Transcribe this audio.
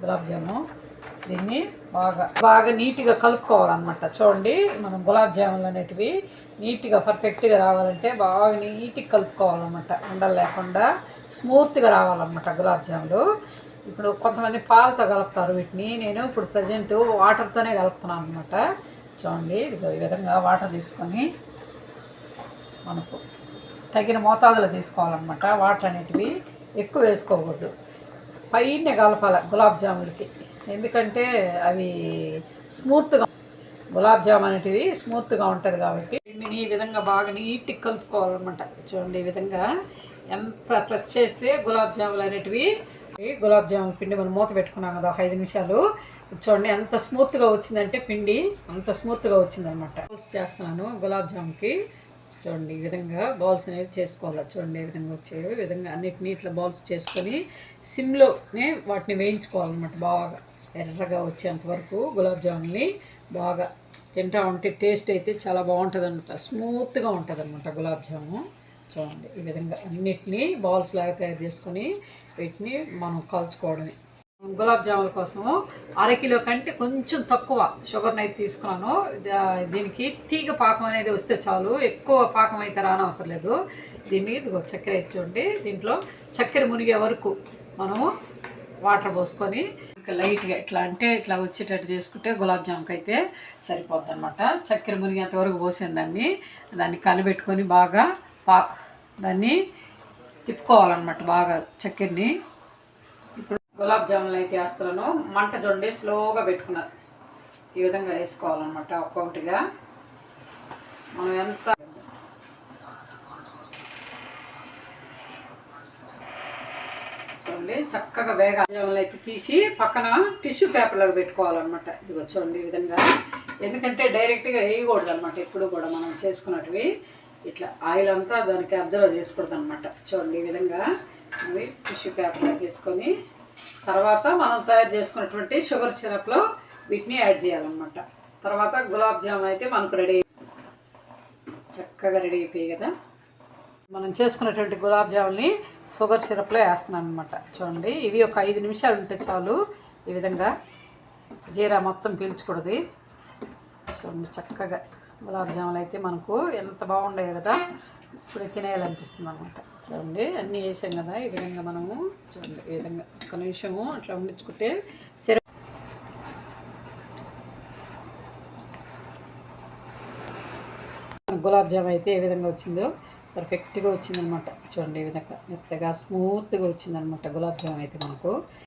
గులాబ్ జాము. దీన్ని బాగా నీట్గా కలుపుకోవాలన్నమాట. చూడండి, మనం గులాబ్ జాములు అనేటివి నీట్గా పర్ఫెక్ట్గా రావాలంటే బాగా నీట్గా కలుపుకోవాలన్నమాట. ఉండలు లేకుండా స్మూత్గా రావాలన్నమాట గులాబ్ జాములు. ఇప్పుడు కొంతమంది పాలతో కలుపుతారు వీటిని. నేను ఇప్పుడు ప్రజెంట్ వాటర్తోనే కలుపుతున్నాను అనమాట. చూడండి, ఈ విధంగా వాటర్ తీసుకొని మనకు తగిన మోతాదులో తీసుకోవాలన్నమాట. వాటర్ అనేటివి ఎక్కువ వేసుకోకూడదు, పైనే కలపాలి గులాబ్ జాములకి. ఎందుకంటే అవి స్మూత్గా, గులాబ్ జామ్ అనేటివి స్మూత్గా ఉంటుంది కాబట్టి ఈ విధంగా బాగా నీట్గా కలుపుకోవాలన్నమాట. చూడండి, ఈ విధంగా ఎంత ప్రెస్ చేస్తే గులాబ్ జాములు అనేటివి, గులాబ్ జాముల పిండి మనం మూత పెట్టుకున్నాం కదా ఒక 5 నిమిషాలు. చూడండి ఎంత స్మూత్గా వచ్చిందంటే పిండి అంత స్మూత్గా వచ్చిందనమాట. బాల్స్ చేస్తున్నాను గులాబ్ జామ్కి. చూడండి, ఈ విధంగా బాల్స్ అనేవి చేసుకోవాలి. చూడండి ఏ విధంగా వచ్చాయో, ఈ విధంగా అన్నిటిని ఇట్లా బాల్స్ చేసుకొని సిమ్లోనే వాటిని వేయించుకోవాలన్నమాట. బాగా ఎర్రగా వచ్చేంత వరకు గులాబ్ జాములని బాగా తింటా ఉంటే టేస్ట్ అయితే చాలా బాగుంటుంది అనమాట. స్మూత్గా ఉంటుంది అనమాట గులాబ్ జాము. చూడండి, ఈ విధంగా అన్నిటినీ బాల్స్ లాగా తయారు చేసుకొని వీటిని మనం కాల్చుకోవడమే. గులాబ్ జాముల కోసం 1/2 కిలో కంటే కొంచెం తక్కువ షుగర్ని అయితే తీసుకున్నాను. దీనికి తీగ పాకం అనేది వస్తే చాలు, ఎక్కువ పాకం అయితే రానవసరం లేదు. దీన్ని చక్కెర వేసి చూడండి, దీంట్లో చక్కెర మునిగే వరకు మనము వాటర్ పోసుకొని ఇంకా లైట్గా ఇట్లా అంటే ఇట్లా వచ్చేటట్టు చేసుకుంటే గులాబ్ జామ్కి అయితే సరిపోద్ది అనమాట. చక్కెర మునిగేంత వరకు పోసిన దాన్ని కలిపెట్టుకొని బాగా దాన్ని తిప్పుకోవాలన్నమాట బాగా చక్కెరని. ఇప్పుడు గులాబ్ జాములు అయితే వేస్తున్నాను. మంట చూడండి స్లోగా పెట్టుకున్నారు, ఈ విధంగా వేసుకోవాలన్నమాట. ఒక్కొక్కటిగా మనం ఎంత చూడండి చక్కగా వేగా జాములు అయితే తీసి పక్కన టిష్యూ పేపర్లో పెట్టుకోవాలన్నమాట. ఇదిగో చూడండి ఈ విధంగా, ఎందుకంటే డైరెక్ట్గా వేయకూడదు అనమాట. ఎప్పుడు కూడా మనం చేసుకున్నట్టువి ఇట్లా ఆయిల్ అంతా దానికి అబ్జర్వ్ చేసుకూడదు అనమాట. చూడండి ఈ విధంగా అవి టిష్యూ పేపర్లో వేసుకొని తర్వాత మనం తయారు చేసుకున్నటువంటి షుగర్ సిరప్లో వీటిని యాడ్ చేయాలన్నమాట. తర్వాత గులాబ్ జామ్ అయితే మనకు చక్కగా రెడీ అయిపోయాయి కదా. మనం చేసుకున్నటువంటి గులాబ్ జాముల్ని షుగర్ సిరప్లో వేస్తున్నాను అనమాట. చూడండి, ఇవి ఒక 5 నిమిషాలు ఉంటే చాలు. ఈ విధంగా జీరా మొత్తం పీల్చకూడదు. చూడండి చక్కగా గులాబ్ జాములు అయితే మనకు ఎంత బాగుండాయి కదా, ఇప్పుడు తినేయాలనిపిస్తుంది అనమాట. చూడండి అన్నీ వేసాం కదా, ఈ విధంగా మనము చూడండి ఈ విధంగా ఒక నిమిషము అట్లా ఉండించుకుంటే సరే. గులాబ్ జామ్ అయితే ఏ విధంగా వచ్చిందో పర్ఫెక్ట్గా వచ్చిందనమాట. చూడండి ఈ విధంగా మెత్తగా స్మూత్గా వచ్చిందనమాట గులాబ్ జామ్ అయితే మనకు.